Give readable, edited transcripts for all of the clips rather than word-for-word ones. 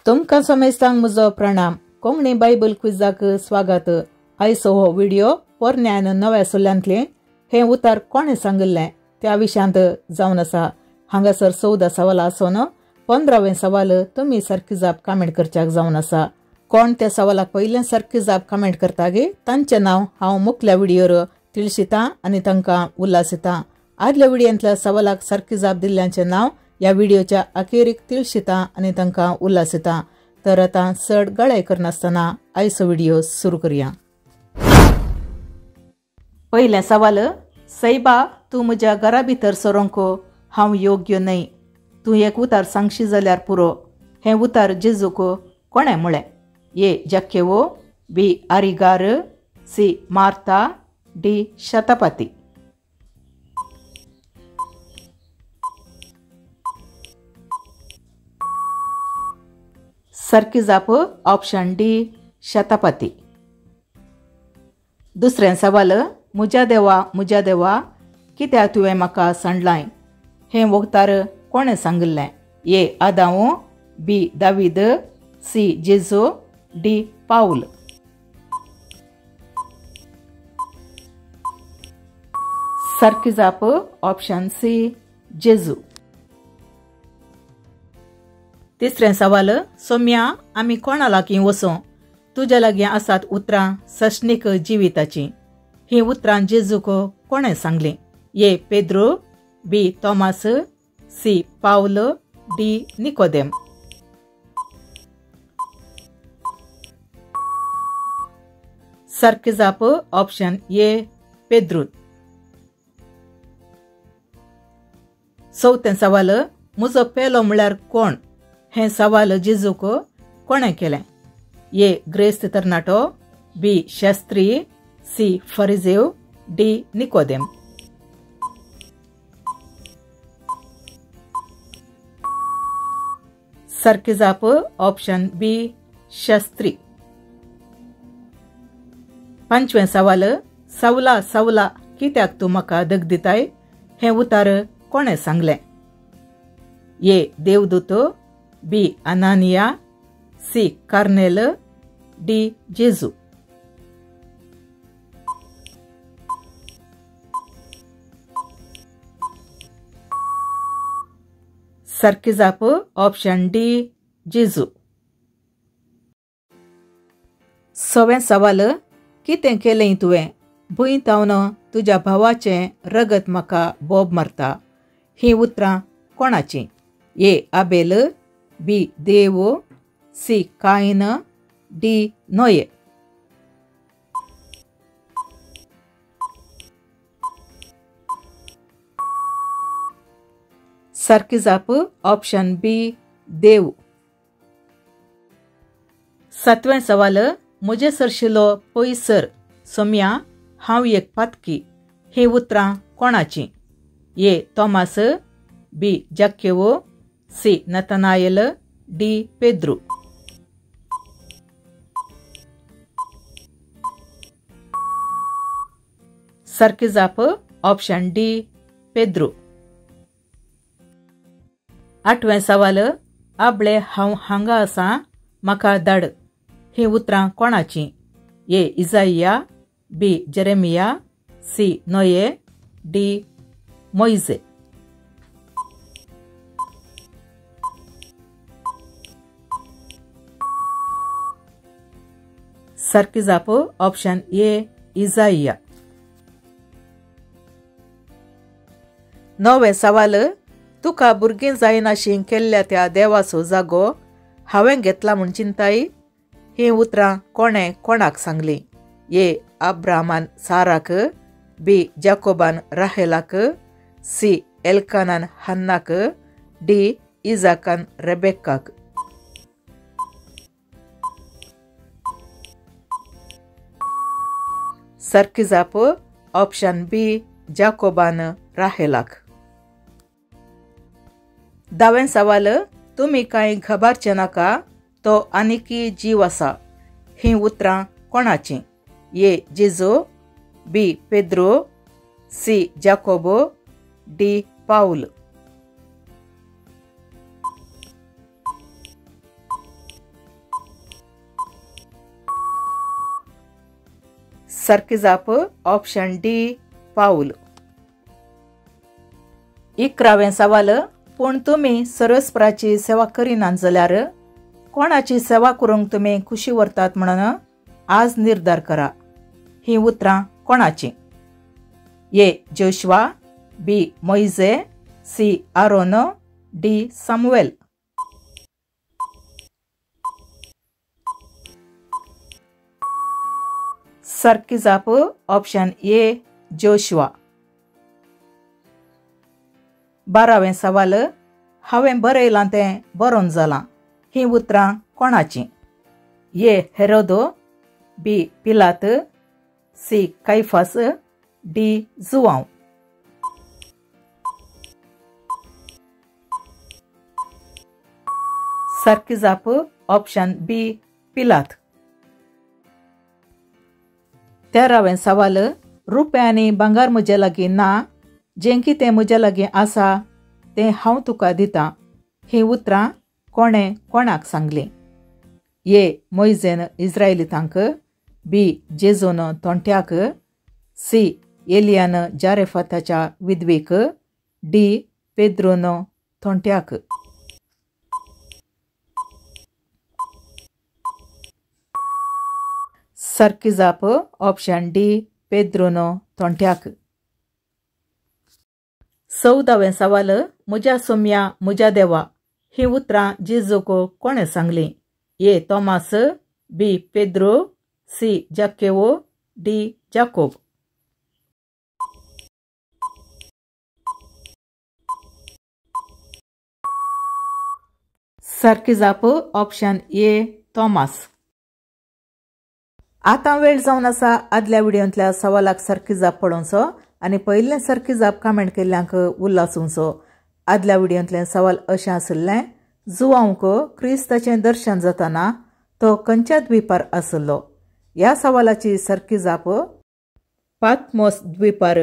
तुमकां समेस्तांक म्हजो प्रणाम. कोंकणी बायबल क्विजाक स्वागत. आयचो हो व्हिडिओ पोरन्यान नव्या सोल्यांतले हे उतार कोणे सांगिल्लें त्या विशयांत जावन आसा. हांगासर 14 सवाल आसून 15वें सवाल तुमी सारकी जाप कमेंट करच्याक जावन आसा. कोण त्या सवालाक पयलें सारकी जाप कमेंट करता गे तांचें नांव हांव मुखल्या व्हिडिओर तिळशितां आनी तांकां उल्हासितां. आदल्या व्हिडिओंतल्या सवालाक सारकी जाप दिल्ल्यांचें नांव ह्या व्हिडिओच्या अखेरीक तिळशितां आनी तांकां उल्हासितां. तर आतां चड गळाय करनासतना आयचो व्हिडिओ सुरू करया. पयलें सवाल. सैबा, तूं म्हज्या घरा भितर सरोंक हांव योग्य न्हय. तूं एक उतार सांगशी जाल्यार पुरो. हें उतार जेजूक कोणें म्हळें? ए. जक्केवो, बी. आरिगार, सी. मार्ता, डी. शतापती. सारकी जाप ऑप्शन डी. शतापती. दुसरें सवाल. म्हज्या देवा कित्याक तुवें म्हाका सांडलाय? हें उतार कोणें सांगिल्लें? ए. आदामो, बी. दावीद, सी. जेजू, डी. पाऊल. सारकी जाप ऑप्शन सी. जेजू. तिसरें सवाल. सोम्या, आमी कोणा लागीं वचूं? तुज्या लागीं आसात उतरां सशनीक जिविताचीं. हीं उतरां जेजूक कोणें सांगलीं? ए. पेद्रो, बी. तोमास, सी. पाऊल, डी. निकोदेम. सारकी जाप ऑप्शन ए. पेद्रू. चवथें सवाल. म्हजो पेलो म्हळ्यार कोण? हें सवाल जेजूक कोणें केलें? ए. ग्रेस्त तरणाटो, बी. शास्त्री, सी. फरिजेव, डी. निकोदेम. सारकी जाप ऑप्शन बी. शास्त्री. पांचवें सवाल. सवला सवला कित्याक तूं म्हाका दग दिताय? हें उतार कोणें सांगलें? ए. देवदूत, बी. अनानिया, सी. Cornell, D. जेजू. सारकी जाप ऑप्शन डी. जेजू. सवें सवाल. कितें केलें तुवें? भुंय तावन तुज्या भावाचें रगत म्हाका बोब मारता. हीं उतरां कोणाचीं? ए. आबेल, बी. देव, सी. कायन, डी. नोये. सारकी जाप ऑप्शन बी. देव. सातवें सवाल. म्हजे सरशिलो पयसर सोम्या, हांव एक पातकी. हीं उतरां कोणाचीं? ए. तोमास, बी. जक्केवो, सी. नतनायल, डी. पेद्रू. सारकी जाप ऑप्शन डी. पेद्रू. आठवें सवाल. आबळे हांव हांगा आसां, म्हाका धाड. हीं उतरां कोणाचीं? ए. इजाइया, बी. जेरेमिया, सी. नोये, डी. मोइजे. सारकी जाप ऑप्शन ए. इजाइया. नवे सवाल. तुका भुरगीं जायनाशीं केल्ल्या त्या देवाचो जागो हांवें घेतला म्हूण चिंताय? हीं उतरां कोणें कोणाक सांगलीं? ए. अब्राहमान साराक, बी. जाकोबान राहेलाक, सी. एल्कानान हन्नाक, डी. इजाकान रेबेक्काक. सारकी जाप ऑप्शन बी. जाकोबान राहेलाक. दावें सवाल. तुमी कांय घाबरचे नाका, तो आनिकी जीव आसा. हीं उतरां कोणाचीं? ए. जेजू, बी. Pedro, C. जाकोबो, डी. पाऊल. सारकी जाप ऑप्शन डी पाऊल. 11वें सवाल. पूण तुमी सरस्पराची सेवा करिनात जाल्यार कोणाची सेवा करूंक तुमी खुशी व्हरतात म्हणून आज निर्धार करा. ही उतरां कोणाची? ए. जोशुआ, बी. मोइजे, सी. आरोन, डी. सामुएल. सारकी जाप ऑप्शन ए. जोशुआ. 12वें सवाल. हांवें बरयलां तें बरोवन जालां. ही उतरां कोणाची? ए. हेरोदो, बी. पिलात, सी. Caiaphas, D. जुआंव. सारकी जाप ऑप्शन बी. पिलात. 13वें सवाल. रुपे आनी भांगार म्हजे लागीं ना, जें कितें म्हजे लागीं आसा तें हांव तुका दितां. ही उतरां कोणें कोणाक सांगलीं? ए. मोइजेन इस्रायलितांक, बी. जेजून तोंट्याक, सी. एलियान जारेफाताच्या विधवेक, डी. पेद्रोन तोंट्याक. सारकी जाप ऑप्शन डी. पेद्रोन तोंट्याक. 14वें सवाल. म्हज्या सोम्या म्हज्या देवा. ही उतरां जेजूक कोणें सांगलीं? ए. तोमास, बी. Pedro, C. जाकेवो, डी. जाकोब. सारकी जाप ऑप्शन ए. तोमास. आतां वेळ जावन आसा आदल्या व्हिडिओंतल्या सवालाक सारकी जाप पळोवचो आनी पयलें सारकी जाप कमेंट केल्ल्यांक उल्हासूंचो. आदल्या व्हिडिओंतलें सवाल अशें आशिल्लें. जुआंवक क्रिस्ताचें दर्शन जाताना तो खंयच्या द्वीपार आसलो? ह्या सवालाची सारकी जाप पातमोस द्वीपार.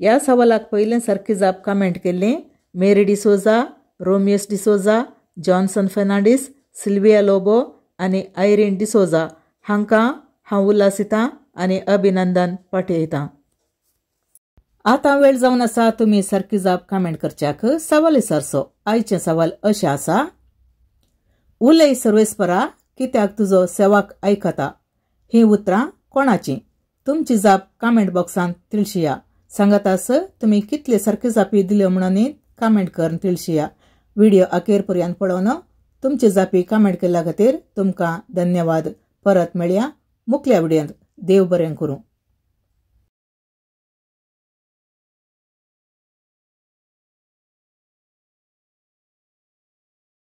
ह्या सवालाक पयलें सारकी जाप कमेंट केल्ली मेरी डिसोजा, रोमियस डिसोजा, जॉन्सन फेर्नांडीस, सिल्विया लोबो आनी आयरीन डिसोजा. हांकां हांव उल्हासितां आनी अभिनंदन पाठयतां. आतां वेळ जावन आसा तुमी सारकी जाप कमेंट करच्याक. सवाल विचारचो. आयचें सवाल अशें आसा. उलय सर्वेस्परा, कित्याक तुजो सेवाक आयकता. ही उतरां कोणाची? तुमची जाप कमेंट बॉक्सांत तिळशिया. सांगातास तुमी कितले सारकी जापी दिल्यो म्हणून कमेंट करून तिळशिया. व्हिडिओ अखेर पर्यंत पळोवन तुमचे जापी कमेंट केल्ल्या खातीर तुमकां धन्यवाद. परत मेळया मुखल्या व्हिडिओंत. देव बरें करूं.